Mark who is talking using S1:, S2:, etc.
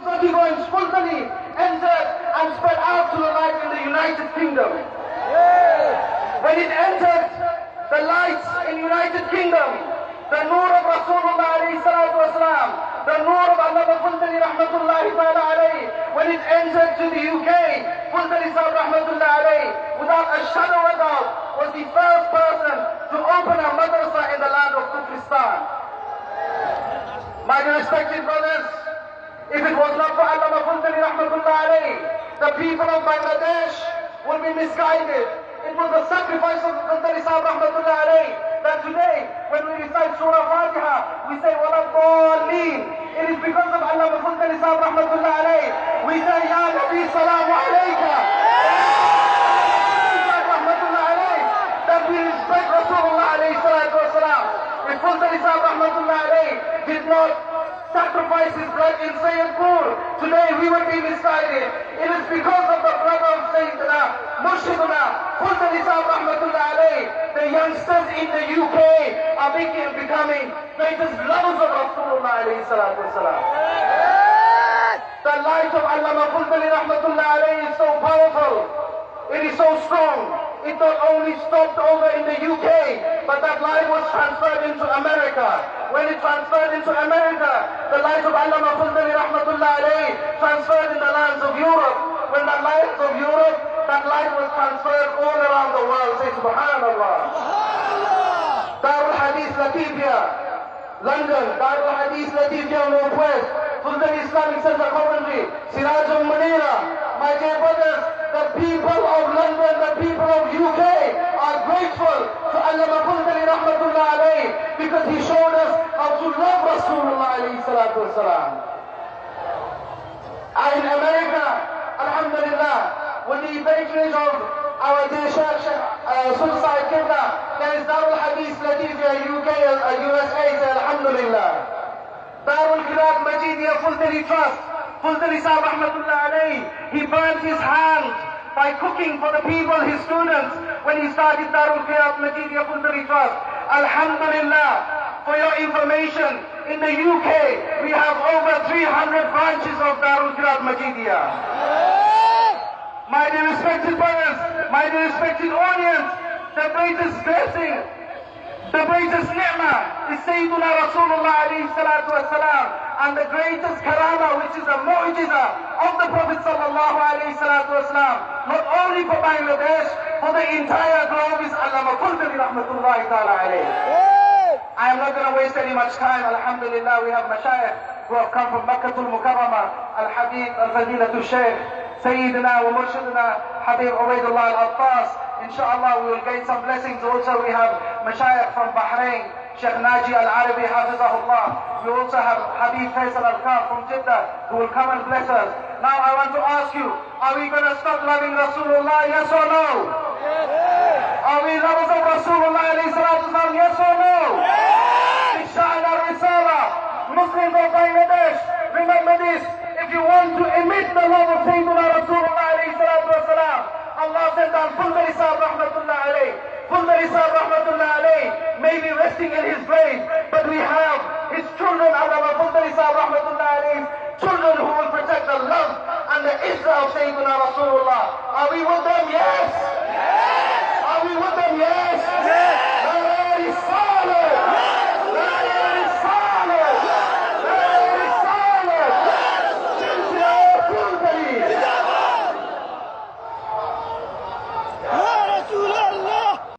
S1: Sottigoins Fultani entered and spread out to the light in the United Kingdom. When it entered the lights in United Kingdom, the Noor of Rasulullah alayhi salatu wasalam, the Noor of Allama Fultani rahmatullahi ta'ala alayhi, when it entered to the UK, Fultani sahab rahmatullahi alayhi, without a shadow of doubt, was the first person to open a madrasa in the land of Kufristan. My dear respected brothers, if it was not for Allama Fultani rahmatullahi alayhi, the people of Bangladesh would be misguided. It was the sacrifice of Fultani sahab rahmatullahi alayhi that today, when we recite Surah Fatiha, we say, Wala Dhalleen. It is because of Allama Fultani sahab rahmatullahi alayhi. We say, Ya Nabi Salamu alayka. That we respect Rasulullah alayhi salatu wasalam. If Fultani sahab rahmatullahi alayhi did not sacrifice his blood in Sayyidpur, today we would be misguided. It is because of the blood of Sayyidina Murshiduna Fultani sahab rahmatullahi alayhi. The youngsters in the UK are becoming greatest lovers of Rasulullah alayhi salatu wasalam. The light of Allama Fultani rahmatullahi alayhi is so powerful. It is so strong. It not only stopped over in the UK, but that light was transferred into America. When it transferred into America, the light of Allama Fultani rahmatullahi alayhi transferred in the lands of Europe. When the light of Europe, that light was transferred all around the world. Say Subhanallah. Darul Hadith Latifia, London. Darul Hadith Latifia, Northwest. Fultani Islamic Center, Coventry. Siraj al-Munira. My dear brothers, the people of London, the people of UK are grateful to Allama Fultani rahmatullahi alayhi because he showed us how to love Rasulullah alayhi salatu wasalam. In America, alhamdulillah, with the patronage of our dear Sheikh Sulsai Qibla, there is Darul Hadith Latifia UK, USA, alhamdulillah. Darul Qiraat Majidiyya Fultani Trust, Fultani sahab rahmatullah alayhi, he burnt his hand by cooking for the people, his students, when he started Darul Qiraat Majidiyya Fultani Trust. Alhamdulillah, for your information, in the UK, we have over 300 branches of Darul Qiraat Majidiyya. My dear respected brothers, my dear respected audience, the greatest blessing, the greatest ni'mah is Sayyiduna Rasulullah alayhi salatu wasalam, and the greatest karama, which is a mu'jiza of the Prophet sallallahu alayhi salatu wasalam, not only for Bangladesh, for the entire globe, is Allama Fultani rahmatullahi ta'ala alayhi. I am not going to waste any much time. Alhamdulillah, we have mashayikh who have come from Makkatul Mukarramah, Al-Habib, Al-Fadilatul Shaykh, Sayyidina wa Murshidina Habib Ubaidullah Al-Attas. Inshallah, we will gain some blessings. Also, we have mashayikh from Bahrain, Sheikh Naji Al-Arabi, Hafizahullah. We also have Habib Faisal Al-Kaf from Jeddah, who will come and bless us. Now, I want to ask you, are we going to stop loving Rasulullah, yes or no? Are we lovers of Rasulullah, yes or no? Isha'ana Risala, Muslims of Bangladesh, remember this, if you want to emit the love of Sayyidina Rasulullah alayhi salatu wasalam, Allah said that Fultani sahab rahmatullah alayhi, Fultani sahab rahmatullah alayhi may be resting in his grave, but we have his children, Allama Fultani sahab rahmatullah alayhi's children who will protect the love and the izzah of Sayyidina Rasulullah. Are we with them? Yes! Are we with them? Yes!